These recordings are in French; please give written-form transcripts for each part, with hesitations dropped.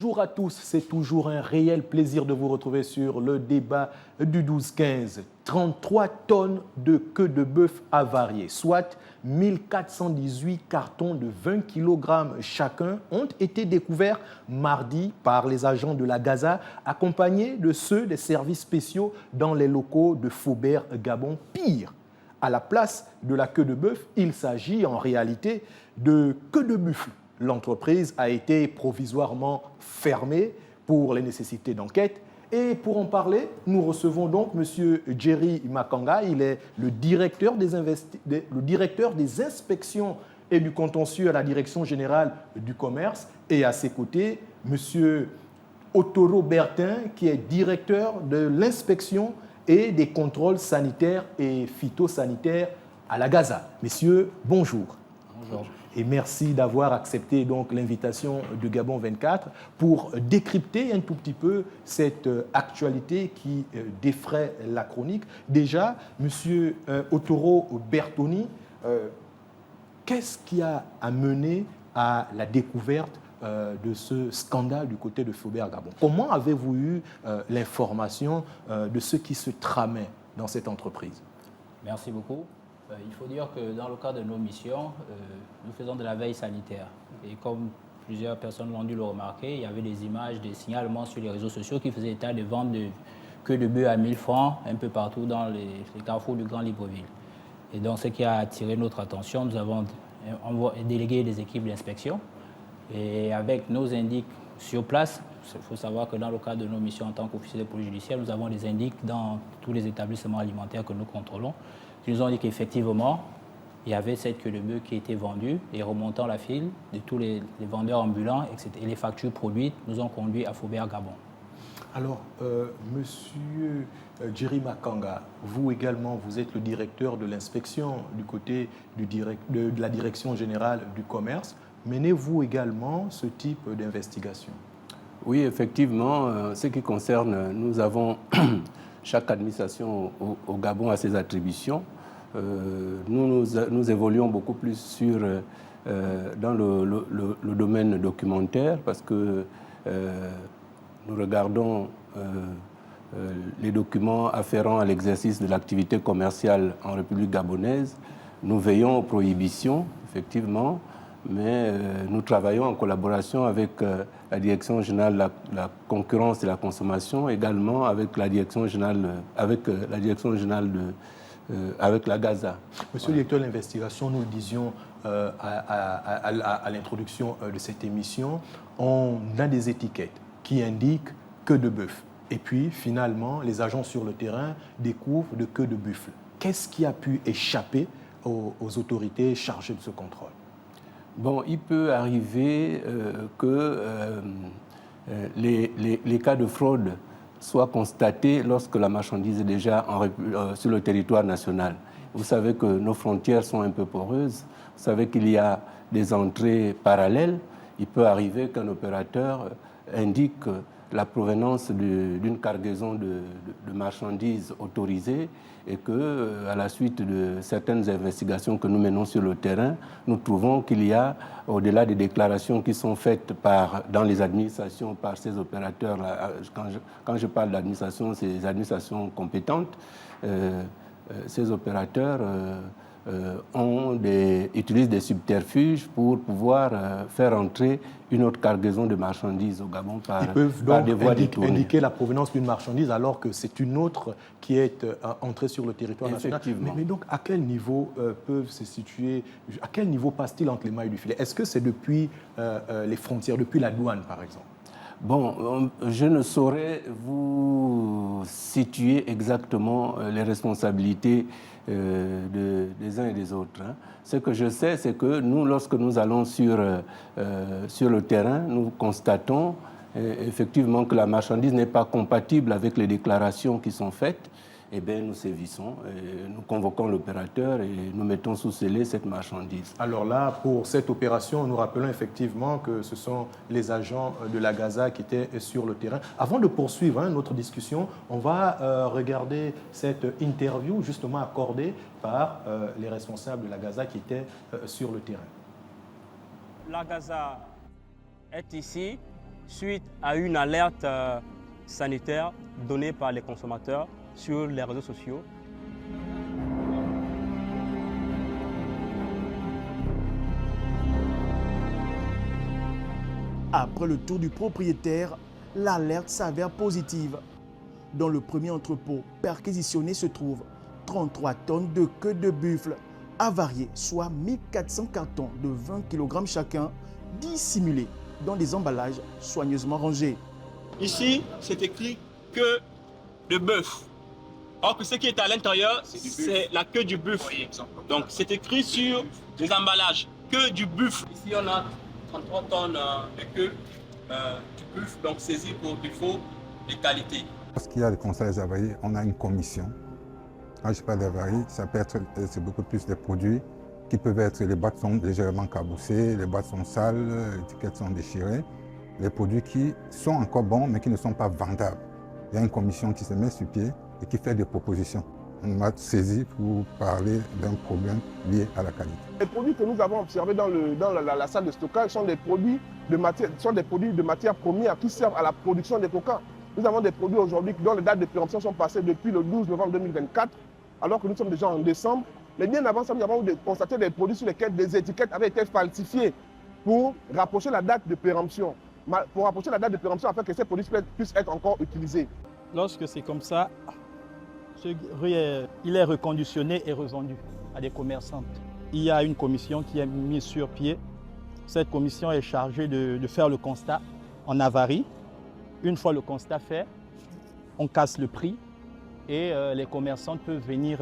Bonjour à tous, c'est toujours un réel plaisir de vous retrouver sur le débat du 12-15. 33 tonnes de queue de bœuf avariée, soit 1418 cartons de 20 kg chacun, ont été découverts mardi par les agents de la Gaza, accompagnés de ceux des services spéciaux dans les locaux de Faubert Gabon. Pire, à la place de la queue de bœuf, il s'agit en réalité de queue de buffle. L'entreprise a été provisoirement fermée pour les nécessités d'enquête. Et pour en parler, nous recevons donc M. Jerry Makanga. Il est le directeur des inspections et du contentieux à la Direction générale du commerce. Et à ses côtés, M. Otoro Bertin, qui est directeur de l'inspection et des contrôles sanitaires et phytosanitaires à la Gaza. Messieurs, bonjour. Bonjour. Et merci d'avoir accepté donc l'invitation de Gabon 24 pour décrypter un tout petit peu cette actualité qui défraie la chronique. Déjà, Monsieur Otoro Bertoni, qu'est-ce qui a amené à la découverte de ce scandale du côté de Faubert Gabon? Comment avez-vous eu l'information de ce qui se tramait dans cette entreprise? Merci beaucoup. Il faut dire que dans le cadre de nos missions, nous faisons de la veille sanitaire. Et comme plusieurs personnes l'ont dû le remarquer, il y avait des images, des signalements sur les réseaux sociaux qui faisaient état de ventes de queue de bœuf à 1000 francs un peu partout dans les carrefours du Grand Libreville. Et donc, ce qui a attiré notre attention, nous avons délégué des équipes d'inspection. Et avec nos indices sur place, il faut savoir que dans le cadre de nos missions en tant qu'officier de police judiciaire, nous avons des indices dans tous les établissements alimentaires que nous contrôlons. Ils nous ont dit qu'effectivement, il y avait cette queue de bœuf qui était vendue et remontant la file de tous les vendeurs ambulants et les factures produites nous ont conduit à Faubert Gabon. Alors, Monsieur Jerry Makanga, vous également, vous êtes le directeur de l'inspection du côté de la Direction générale du commerce. Menez-vous également ce type d'investigation? Oui, effectivement, ce qui concerne, nous avons chaque administration au Gabon a ses attributions. Nous évoluons beaucoup plus dans le domaine documentaire parce que nous regardons les documents afférents à l'exercice de l'activité commerciale en République gabonaise. Nous veillons aux prohibitions, effectivement, mais nous travaillons en collaboration avec la Direction générale de la concurrence et la consommation, également avec la Direction générale, avec la Gaza. Monsieur le directeur de l'investigation, nous le disions à l'introduction de cette émission, on a des étiquettes qui indiquent queue de bœuf. Et puis, finalement, les agents sur le terrain découvrent de queue de buffle. Qu'est-ce qui a pu échapper aux autorités chargées de ce contrôle? Bon, il peut arriver que les cas de fraude soient constatés lorsque la marchandise est déjà sur le territoire national. Vous savez que nos frontières sont un peu poreuses. Vous savez qu'il y a des entrées parallèles. Il peut arriver qu'un opérateur indique la provenance d'une cargaison de marchandises autorisées et que, à la suite de certaines investigations que nous menons sur le terrain, nous trouvons qu'il y a, au-delà des déclarations qui sont faites dans les administrations par ces opérateurs, quand je parle d'administration, c'est les administrations compétentes, ces opérateurs utilisent des subterfuges pour pouvoir faire entrer une autre cargaison de marchandises au Gabon par des voies détournées. Indiquer la provenance d'une marchandise alors que c'est une autre qui est entrée sur le territoire national. Mais donc, à quel niveau peuvent se situer, à quel niveau passe-t-il entre les mailles du filet? Est-ce que c'est depuis les frontières, depuis la douane, par exemple? Bon, je ne saurais vous situer exactement les responsabilités des uns et des autres. Ce que je sais, c'est que nous, lorsque nous allons sur le terrain, nous constatons effectivement que la marchandise n'est pas compatible avec les déclarations qui sont faites. Eh bien, nous sévissons, nous convoquons l'opérateur et nous mettons sous scellé cette marchandise. Alors là, pour cette opération, nous rappelons effectivement que ce sont les agents de la Gaza qui étaient sur le terrain. Avant de poursuivre notre discussion, on va regarder cette interview justement accordée par les responsables de la Gaza qui étaient sur le terrain. La Gaza est ici suite à une alerte sanitaire donnée par les consommateurs sur les réseaux sociaux. Après le tour du propriétaire, l'alerte s'avère positive. Dans le premier entrepôt perquisitionné se trouvent 33 tonnes de queue de buffle avariées, soit 1400 cartons de 20 kg chacun, dissimulés dans des emballages soigneusement rangés. Ici, c'est écrit queue de bœuf. Or que ce qui est à l'intérieur, c'est la queue du buffle. Donc c'est écrit sur les emballages, queue du buffle. Ici, on a 33 tonnes de queue du buffle, donc saisi pour défaut de qualité. Lorsqu'il y a des constats des avaries, on a une commission. Quand je parle d'avaries, ça peut être c'est beaucoup plus des produits qui peuvent être, les boîtes sont légèrement caboussées, les boîtes sont sales, les étiquettes sont déchirées. Les produits qui sont encore bons mais qui ne sont pas vendables. Il y a une commission qui se met sur pied et qui fait des propositions. On m'a saisi pour parler d'un problème lié à la qualité. Les produits que nous avons observés dans la salle de stockage sont des produits de matières premières qui servent à la production des coca. Nous avons des produits aujourd'hui dont les dates de péremption sont passées depuis le 12 novembre 2024, alors que nous sommes déjà en décembre. Mais bien avant ça, nous avons constaté des produits sur lesquels des étiquettes avaient été falsifiées pour rapprocher la date de péremption. Afin que ces produits puissent être encore utilisés. Lorsque c'est comme ça, il est reconditionné et revendu à des commerçantes. Il y a une commission qui est mise sur pied. Cette commission est chargée de faire le constat en avarie. Une fois le constat fait, on casse le prix et les commerçantes peuvent venir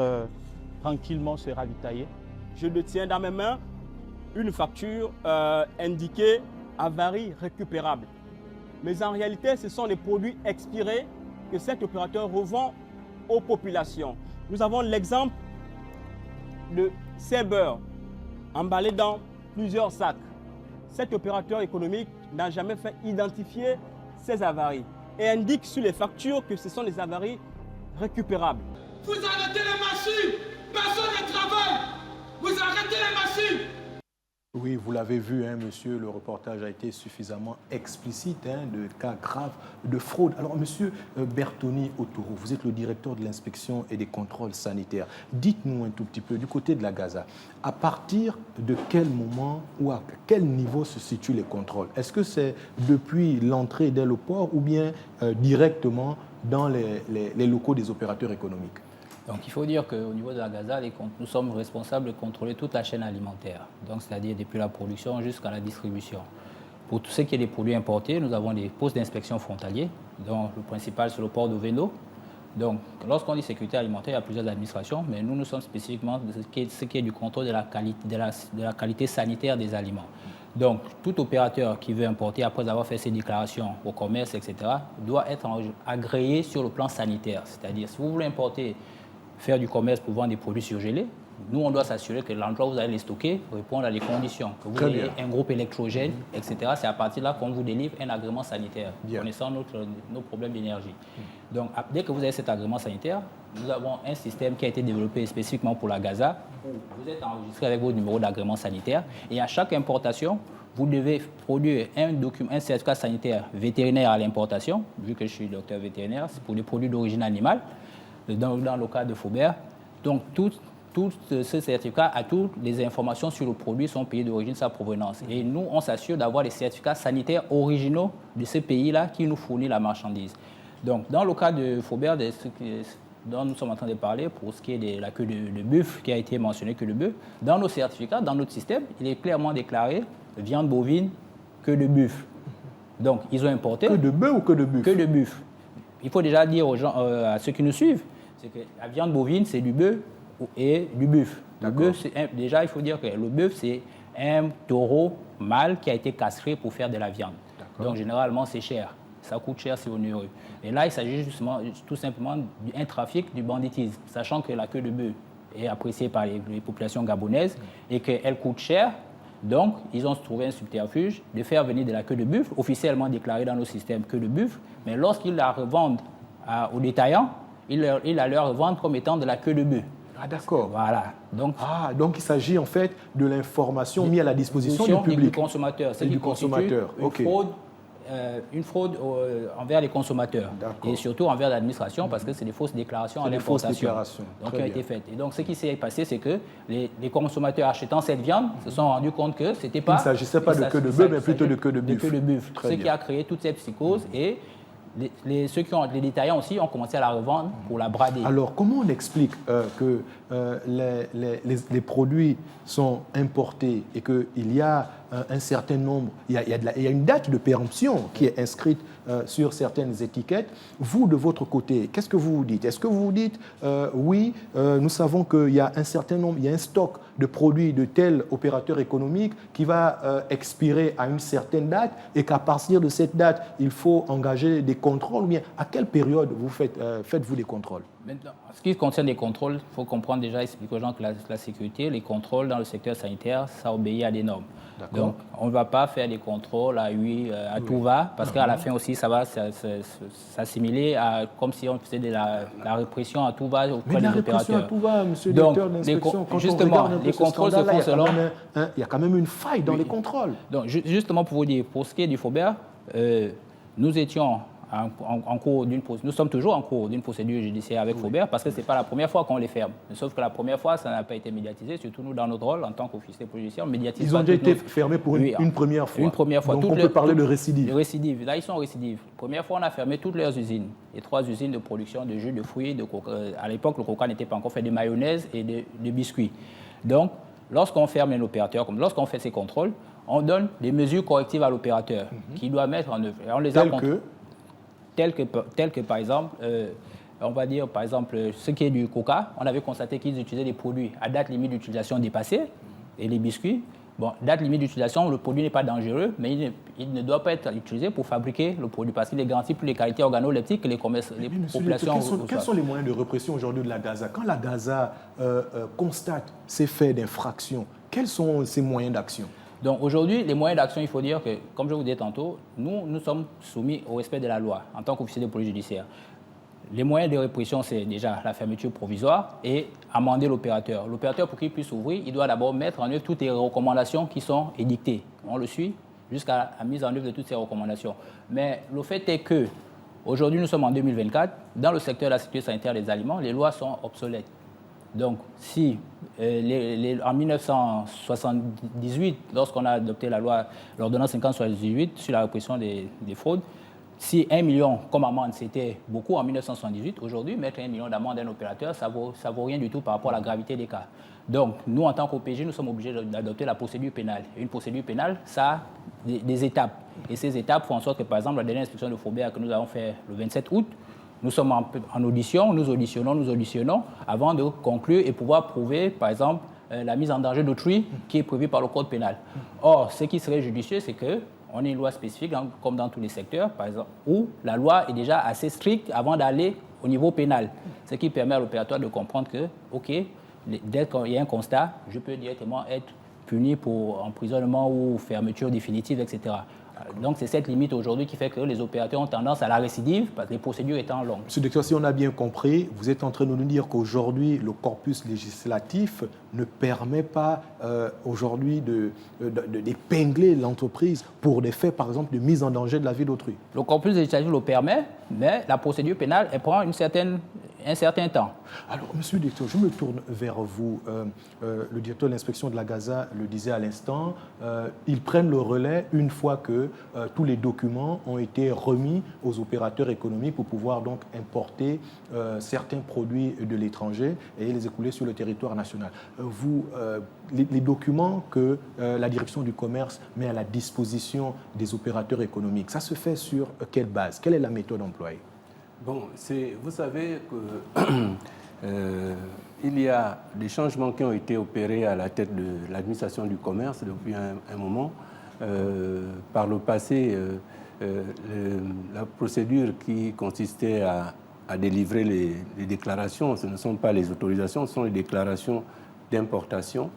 tranquillement se ravitailler. Je détiens dans mes mains une facture indiquée avarie récupérable. Mais en réalité, ce sont des produits expirés que cet opérateur revend aux populations. Nous avons l'exemple de ces beurres emballés dans plusieurs sacs. Cet opérateur économique n'a jamais fait identifier ces avaries et indique sur les factures que ce sont des avaries récupérables. Vous arrêtez les machines, personne ne travaille. Vous arrêtez les machines. Oui, vous l'avez vu, hein, monsieur, le reportage a été suffisamment explicite, hein, de cas graves de fraude. Alors, monsieur Bertoni Otoro, vous êtes le directeur de l'inspection et des contrôles sanitaires. Dites-nous un tout petit peu, du côté de la Gaza, à partir de quel moment ou à quel niveau se situent les contrôles? Est-ce que c'est depuis l'entrée dès le port ou bien directement dans les locaux des opérateurs économiques? Donc il faut dire qu'au niveau de la Gaza, nous sommes responsables de contrôler toute la chaîne alimentaire, donc c'est-à-dire depuis la production jusqu'à la distribution. Pour tout ce qui est des produits importés, nous avons des postes d'inspection frontaliers, dont le principal c'est le port d'Oveno. Donc lorsqu'on dit sécurité alimentaire, il y a plusieurs administrations, mais nous sommes spécifiquement de ce qui est du contrôle de la qualité sanitaire des aliments. Donc tout opérateur qui veut importer après avoir fait ses déclarations au commerce, etc., doit être agréé sur le plan sanitaire. C'est-à-dire si vous voulez importer, faire du commerce pour vendre des produits surgelés, nous, on doit s'assurer que l'endroit où vous allez les stocker répond à les conditions, que vous ayez un groupe électrogène, etc. C'est à partir de là qu'on vous délivre un agrément sanitaire, connaissant nos problèmes d'énergie. Donc, dès que vous avez cet agrément sanitaire, nous avons un système qui a été développé spécifiquement pour la Gaza, où vous êtes enregistré avec votre numéro d'agrément sanitaire, et à chaque importation, vous devez produire un certificat sanitaire vétérinaire à l'importation, vu que je suis docteur vétérinaire, c'est pour les produits d'origine animale, dans le cas de Faubert. Donc, tout ce certificat a toutes les informations sur le produit, son pays d'origine, sa provenance. Et nous, on s'assure d'avoir les certificats sanitaires originaux de ce pays-là qui nous fournit la marchandise. Donc, dans le cas de Faubert, dont nous sommes en train de parler, pour ce qui est de la queue de bœuf, qui a été mentionné que le bœuf, dans nos certificats, dans notre système, il est clairement déclaré viande bovine, queue de bœuf. Donc, ils ont importé... Queue de bœuf ou queue de bœuf? Queue de bœuf. Il faut déjà dire aux gens, à ceux qui nous suivent, c'est que la viande bovine, c'est du bœuf et du bœuf. Déjà, il faut dire que le bœuf, c'est un taureau mâle qui a été castré pour faire de la viande. Donc, généralement, c'est cher. Ça coûte cher, c'est onéreux. Et là, il s'agit tout simplement d'un trafic du banditisme, sachant que la queue de bœuf est appréciée par les populations gabonaises et qu'elle coûte cher. Donc, ils ont trouvé un subterfuge de faire venir de la queue de bœuf, officiellement déclarée dans nos systèmes queue de bœuf, mais lorsqu'ils la revendent aux détaillants, ils la leur revendent comme étant de la queue de bœuf. Ah, d'accord. Voilà. Donc il s'agit en fait de l'information mise à la disposition du public. Du consommateur. C'est du consommateur. Une fraude une fraude envers les consommateurs et surtout envers l'administration parce que c'est des fausses déclarations à l'importation qui ont été faites. Et donc ce qui s'est passé, c'est que les consommateurs achetant cette viande se sont rendus compte que c'était pas... Il ne s'agissait pas de queue de bœuf, mais plutôt de queue de buffle. Ce qui a créé toute cette psychose et les détaillants aussi ont commencé à la revendre pour la brader. Alors, comment on explique que les produits sont importés et qu'il y a un certain nombre, il y a une date de péremption qui est inscrite sur certaines étiquettes. Vous, de votre côté, qu'est-ce que vous vous dites? Est-ce que vous vous dites, oui, nous savons qu'il y a un certain nombre, il y a un stock de produits de tel opérateur économique qui va expirer à une certaine date et qu'à partir de cette date, il faut engager des contrôles, ou bien à quelle période vous faites-vous des contrôles? Maintenant, en ce qui concerne les contrôles, il faut comprendre déjà, expliquer aux gens que la sécurité, les contrôles dans le secteur sanitaire, ça obéit à des normes. Donc, on ne va pas faire des contrôles à tout va, parce qu'à la fin aussi, ça va s'assimiler à comme si on faisait de la répression à tout va auprès des opérateurs. Mais la répression à tout va, monsieur le directeur de l'inspection, quand justement, on regarde les contrôles se font selon... Il y a quand même une faille dans les contrôles. Donc, justement, pour vous dire, pour ce qui est du Faubert, nous étions... nous sommes toujours en cours d'une procédure judiciaire avec Faubert parce que ce n'est pas la première fois qu'on les ferme. Sauf que la première fois, ça n'a pas été médiatisé, surtout nous, dans notre rôle en tant qu'officier judiciaire, on médiatise. Ils ont déjà été fermés pour une première fois. Une première fois. Donc on peut parler de récidive. De récidive. Là, ils sont récidives. Première fois, on a fermé toutes leurs usines. Les 3 usines de production de jus de fruits. À l'époque, le coca n'était pas encore fait de mayonnaise et de biscuits. Donc, lorsqu'on ferme un opérateur, comme lorsqu'on fait ces contrôles, on donne des mesures correctives à l'opérateur qui doit mettre en œuvre. Et on les a tel que par exemple, on va dire par exemple, ce qui est du coca, on avait constaté qu'ils utilisaient des produits à date limite d'utilisation dépassée, et les biscuits, bon, date limite d'utilisation, le produit n'est pas dangereux, mais il ne doit pas être utilisé pour fabriquer le produit, parce qu'il est garanti pour les qualités organoleptiques que les populations... Quels sont les moyens de répression aujourd'hui de la Gaza? Quand la Gaza constate ces faits d'infraction, quels sont ses moyens d'action? Donc aujourd'hui, les moyens d'action, il faut dire que, comme je vous disais tantôt, nous sommes soumis au respect de la loi en tant qu'officier de police judiciaire. Les moyens de répression, c'est déjà la fermeture provisoire et amender l'opérateur. L'opérateur, pour qu'il puisse ouvrir, il doit d'abord mettre en œuvre toutes les recommandations qui sont édictées. On le suit jusqu'à la mise en œuvre de toutes ces recommandations. Mais le fait est que, aujourd'hui, nous sommes en 2024, dans le secteur de la sécurité sanitaire des aliments, les lois sont obsolètes. Donc, si en 1978, lorsqu'on a adopté la loi, l'ordonnance 50/78 sur la répression des fraudes, si 1 million comme amende c'était beaucoup en 1978, aujourd'hui, mettre 1 million d'amende à un opérateur, ça vaut rien du tout par rapport à la gravité des cas. Donc, nous, en tant qu'OPJ, nous sommes obligés d'adopter la procédure pénale. Et une procédure pénale, ça a des étapes. Et ces étapes font en sorte que, par exemple, la dernière inspection de Faubert que nous avons fait le 27 août, nous sommes en audition, nous auditionnons avant de conclure et pouvoir prouver, par exemple, la mise en danger d'autrui qui est prévue par le code pénal. Or, ce qui serait judicieux, c'est qu'on ait une loi spécifique, comme dans tous les secteurs, par exemple, où la loi est déjà assez stricte avant d'aller au niveau pénal. Ce qui permet à l'opérateur de comprendre que, OK, dès qu'il y a un constat, je peux directement être puni pour emprisonnement ou fermeture définitive, etc. Donc, c'est cette limite aujourd'hui qui fait que les opérateurs ont tendance à la récidive, parce que les procédures étant longues. Monsieur le docteur, si on a bien compris, vous êtes en train de nous dire qu'aujourd'hui, le corpus législatif ne permet pas aujourd'hui d'épingler l'entreprise pour des faits, par exemple, de mise en danger de la vie d'autrui. Le corpus législatif le permet, mais la procédure pénale, elle prend un certain temps. Alors, monsieur le directeur, je me tourne vers vous. Le directeur de l'inspection de la Gaza le disait à l'instant, ils prennent le relais une fois que tous les documents ont été remis aux opérateurs économiques pour pouvoir donc importer certains produits de l'étranger et les écouler sur le territoire national. Les documents que la direction du commerce met à la disposition des opérateurs économiques, ça se fait sur quelle base? Quelle est la méthode employée? Bon, vous savez qu'il y a des changements qui ont été opérés à la tête de l'administration du commerce depuis un moment. Par le passé, la procédure qui consistait à délivrer les déclarations, ce ne sont pas les autorisations, ce sont les déclarations d'importation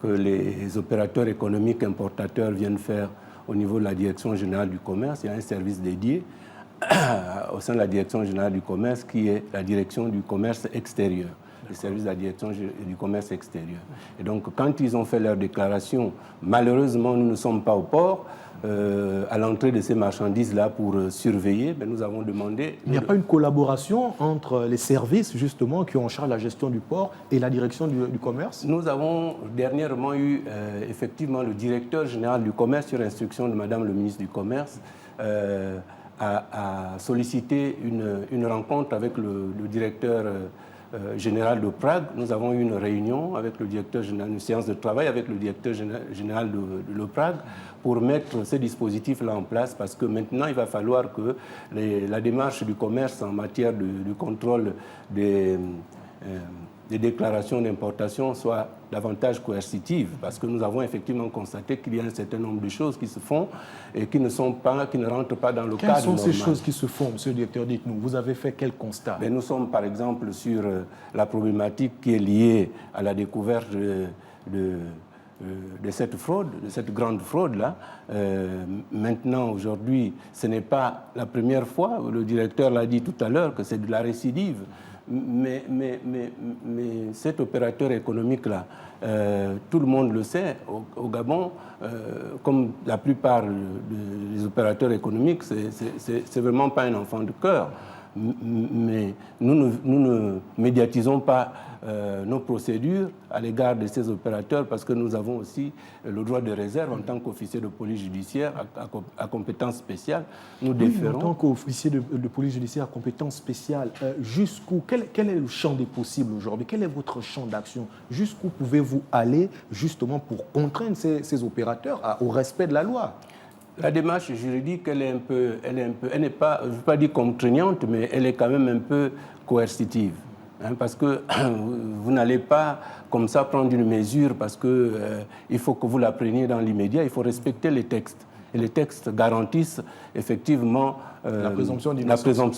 que les opérateurs économiques importateurs viennent faire au niveau de la direction générale du commerce. Il y a un service dédié au sein de la direction générale du commerce qui est la direction du commerce extérieur. le service de la direction du commerce extérieur. Et donc, quand ils ont fait leur déclaration, malheureusement, nous ne sommes pas au port. À l'entrée de ces marchandises-là pour surveiller, nous avons demandé... Il n'y a pas une collaboration entre les services, justement, qui ont en charge la gestion du port et la direction du commerce? Nous avons dernièrement eu, effectivement, le directeur général du commerce, sur instruction de Madame le ministre du Commerce, a sollicité une rencontre avec le directeur général de Prague. Nous avons eu une réunion avec le directeur général, une séance de travail avec le directeur général de Prague pour mettre ces dispositifs-là en place, parce que maintenant, il va falloir que la démarche du commerce en matière de contrôle des déclarations d'importation soit davantage coercitive, parce que nous avons effectivement constaté qu'il y a un certain nombre de choses qui se font et qui ne rentrent pas dans le cadre normal. Quelles sont ces choses qui se font, monsieur le directeur? Dites-nous, vous avez fait quel constat? Nous sommes par exemple sur la problématique qui est liée à la découverte de cette fraude, de cette grande fraude-là. Maintenant, aujourd'hui, ce n'est pas la première fois, le directeur l'a dit tout à l'heure, que c'est de la récidive. Mais cet opérateur économique-là, tout le monde le sait, au Gabon, comme la plupart des opérateurs économiques, c'est vraiment pas un enfant de cœur. Mais nous ne médiatisons pas nos procédures à l'égard de ces opérateurs, parce que nous avons aussi le droit de réserve en tant qu'officier de police judiciaire à compétence spéciale. Nous déférons. En tant qu'officier de police judiciaire à compétence spéciale, jusqu'où, quel est le champ des possibles aujourd'hui? Quel est votre champ d'action? Jusqu'où pouvez-vous aller justement pour contraindre ces opérateurs au respect de la loi? La démarche juridique, elle n'est pas, je ne veux pas dire contraignante, mais elle est quand même un peu coercitive. Parce que vous n'allez pas comme ça prendre une mesure parce qu'il faut que vous la preniez dans l'immédiat, il faut respecter les textes. Et les textes garantissent effectivement la présomption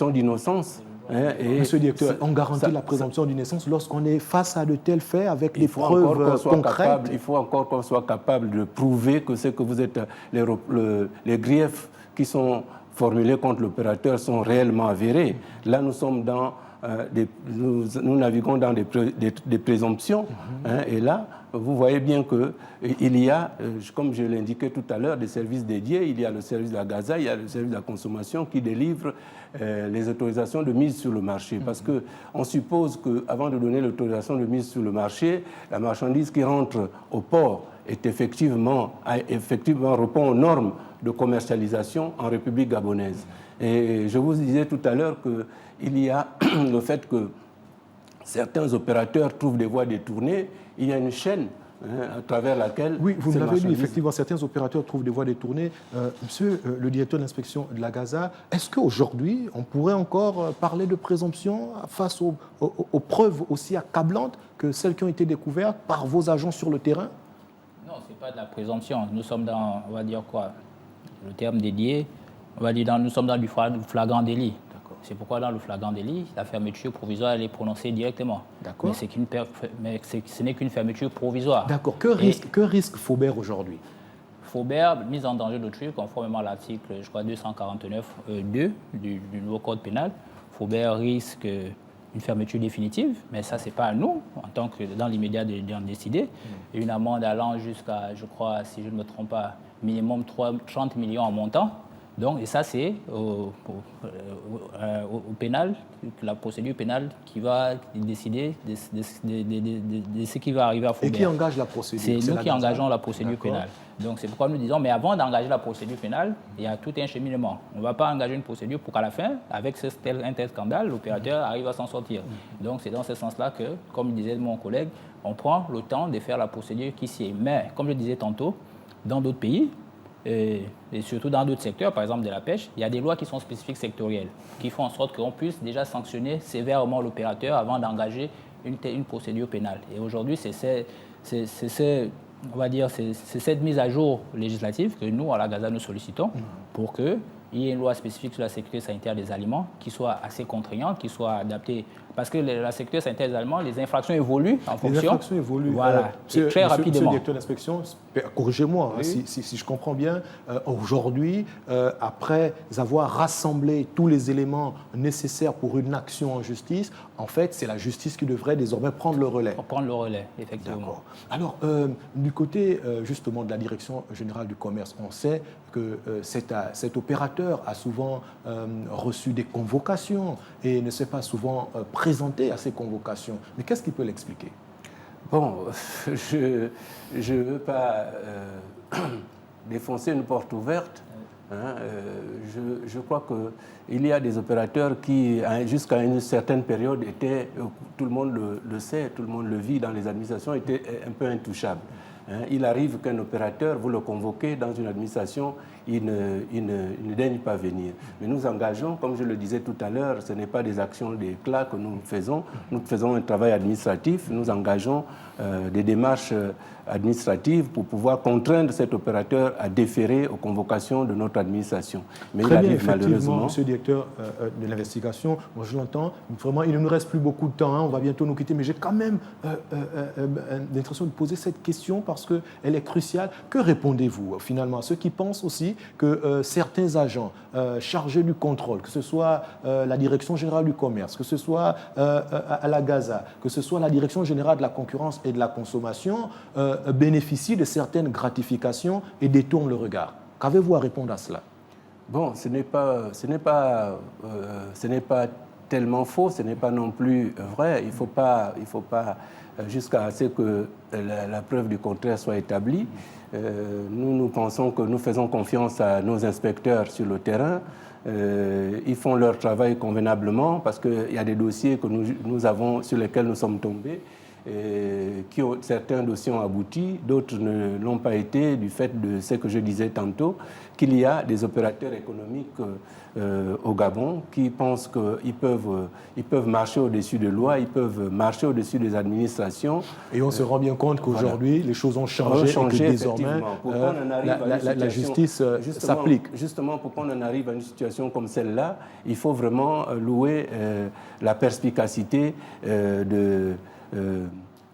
d'innocence. Monsieur le directeur, on garantit la présomption d'innocence lorsqu'on est face à de tels faits avec des preuves concrètes. Il faut encore qu'on soit capable de prouver que ce que vous êtes, les griefs qui sont formulés contre l'opérateur sont réellement avérés. Là, nous sommes dans nous naviguons dans des présomptions. Et là, vous voyez bien qu'il y a, comme je l'indiquais tout à l'heure, des services dédiés. Il y a le service de la Gaza, il y a le service de la consommation qui délivre les autorisations de mise sur le marché. Parce qu'on suppose qu'avant de donner l'autorisation de mise sur le marché, la marchandise qui rentre au port est effectivement répond aux normes de commercialisation en République gabonaise. Et je vous disais tout à l'heure qu'il y a le fait que certains opérateurs trouvent des voies détournées. Il y a une chaîne à travers laquelle... Oui, vous l'avez dit, effectivement, certains opérateurs trouvent des voies détournées. Monsieur le directeur de l'inspection de la Gaza, est-ce qu'aujourd'hui, on pourrait encore parler de présomption face aux preuves aussi accablantes que celles qui ont été découvertes par vos agents sur le terrain? Non, ce n'est pas de la présomption. Nous sommes dans, on va dire quoi, le terme dédié, on va dire nous sommes dans du flagrant délit. C'est pourquoi dans le flagrant délit, la fermeture provisoire elle est prononcée directement. D'accord. Mais ce n'est qu'une fermeture provisoire. D'accord. Que risque Faubert aujourd'hui? Faubert, mise en danger d'autrui, conformément à l'article, je crois, 249.2 du nouveau code pénal. Faubert risque une fermeture définitive, mais ça, ce n'est pas à nous, en tant que dans l'immédiat, d'en décider. Et une amende allant jusqu'à, je crois, si je ne me trompe pas, minimum 30 millions en montant. Donc, et ça, c'est au pénal, la procédure pénale qui va décider de ce qui va arriver à Faubert. Et qui engage la procédure? C'est nous qui engageons la procédure pénale. Donc, c'est pourquoi nous disons, mais avant d'engager la procédure pénale, il y a tout un cheminement. On ne va pas engager une procédure pour qu'à la fin, avec un tel scandale, l'opérateur arrive à s'en sortir. Donc, c'est dans ce sens-là que, comme disait mon collègue, on prend le temps de faire la procédure qui s'y est. Mais, comme je disais tantôt, dans d'autres pays, et surtout dans d'autres secteurs, par exemple de la pêche, il y a des lois qui sont spécifiques sectorielles, qui font en sorte qu'on puisse déjà sanctionner sévèrement l'opérateur avant d'engager une procédure pénale. Et aujourd'hui, c'est cette mise à jour législative que nous, à la Gaza, nous sollicitons pour qu'il y ait une loi spécifique sur la sécurité sanitaire des aliments qui soit assez contraignante, qui soit adaptée parce que la sécurité sanitaire des Allemands, les infractions évoluent en fonction. Les infractions évoluent. Voilà, très rapidement. Monsieur le directeur d'inspection, corrigez-moi hein, si je comprends bien. Aujourd'hui, après avoir rassemblé tous les éléments nécessaires pour une action en justice, en fait, c'est la justice qui devrait désormais prendre le relais. Pour prendre le relais, effectivement. D'accord. Alors, du côté justement de la Direction générale du commerce, on sait que cet opérateur a souvent reçu des convocations et ne s'est pas souvent présenté à ces convocations. Mais qu'est-ce qui peut l'expliquer? Bon, je ne veux pas défoncer une porte ouverte. Hein, je crois qu'il y a des opérateurs qui, jusqu'à une certaine période, étaient, tout le monde le sait, tout le monde le vit dans les administrations, étaient un peu intouchables. Hein, il arrive qu'un opérateur, vous le convoquez dans une administration, il ne daigne pas venir. Mais nous engageons, comme je le disais tout à l'heure, ce n'est pas des actions d'éclat que nous faisons un travail administratif, nous engageons des démarches administratives pour pouvoir contraindre cet opérateur à déférer aux convocations de notre administration. Mais très il bien, arrive malheureusement... Monsieur le directeur de l'investigation, moi je l'entends, vraiment il ne nous reste plus beaucoup de temps, hein, on va bientôt nous quitter, mais j'ai quand même l'intention de poser cette question parce qu'elle est cruciale. Que répondez-vous finalement à ceux qui pensent aussi que certains agents chargés du contrôle, que ce soit la Direction générale du commerce, que ce soit à la Gaza, que ce soit la Direction générale de la concurrence et de la consommation, bénéficient de certaines gratifications et détournent le regard? Qu'avez-vous à répondre à cela? Bon, ce n'est pas tellement faux, ce n'est pas non plus vrai. Il faut pas jusqu'à ce que la preuve du contraire soit établie. Nous pensons que nous faisons confiance à nos inspecteurs sur le terrain. Ils font leur travail convenablement parce qu'il y a des dossiers que nous avons, sur lesquels nous sommes tombés. Certains dossiers ont abouti, d'autres ne l'ont pas été du fait de ce que je disais tantôt, qu'il y a des opérateurs économiques au Gabon qui pensent qu'ils peuvent marcher au-dessus de lois, ils peuvent marcher au-dessus des administrations. Et on se rend bien compte qu'aujourd'hui, voilà, les choses ont changé et que désormais, la justice s'applique. Justement, pour qu'on en arrive à une situation comme celle-là, il faut vraiment louer la perspicacité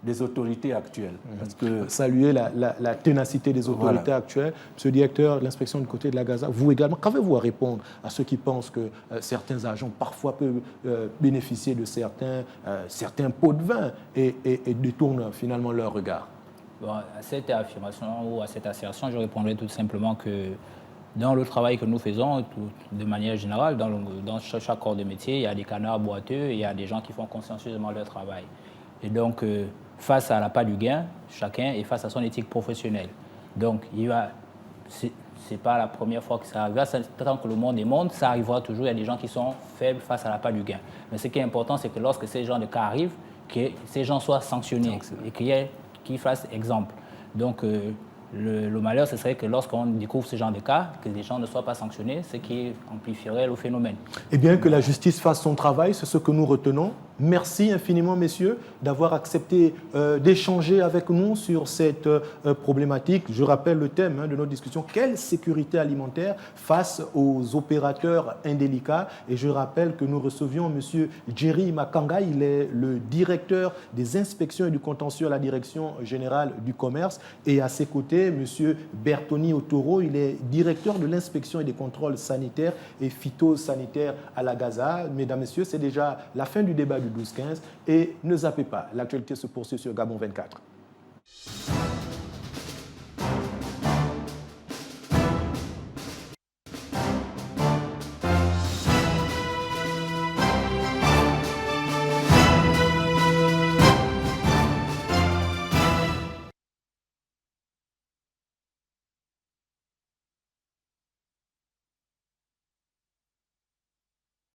des autorités actuelles. Parce que... Saluer la ténacité des autorités actuelles. Monsieur le directeur de l'inspection du côté de la Gaza, vous également, qu'avez-vous à répondre à ceux qui pensent que certains agents parfois peuvent bénéficier de certains pots de vin et détournent finalement leur regard? Bon, à cette affirmation ou à cette assertion, je répondrai tout simplement que dans le travail que nous faisons, de manière générale, dans chaque corps de métier, il y a des canards boiteux et il y a des gens qui font consciencieusement leur travail. Et donc, face à l'appât du gain, chacun est face à son éthique professionnelle. Donc, ce n'est pas la première fois que ça arrive. Tant que le monde est monde, ça arrivera toujours. Il y a des gens qui sont faibles face à l'appât du gain. Mais ce qui est important, c'est que lorsque ces genres de cas arrivent, que ces gens soient sanctionnés et qu'ils fassent exemple. Donc, le malheur, ce serait que lorsqu'on découvre ce genre de cas, que les gens ne soient pas sanctionnés, ce qui amplifierait le phénomène. Eh bien, que la justice fasse son travail, c'est ce que nous retenons. Merci infiniment, messieurs, d'avoir accepté d'échanger avec nous sur cette problématique. Je rappelle le thème de notre discussion, quelle sécurité alimentaire face aux opérateurs indélicats? Et je rappelle que nous recevions M. Jerry Makanga, il est le directeur des inspections et du contentieux à la Direction générale du commerce. Et à ses côtés, M. Bertoni Otoro, il est directeur de l'inspection et des contrôles sanitaires et phytosanitaires à la Gaza. Mesdames, Messieurs, c'est déjà la fin du débat du 12-15 et ne zappez pas, l'actualité se poursuit sur Gabon 24.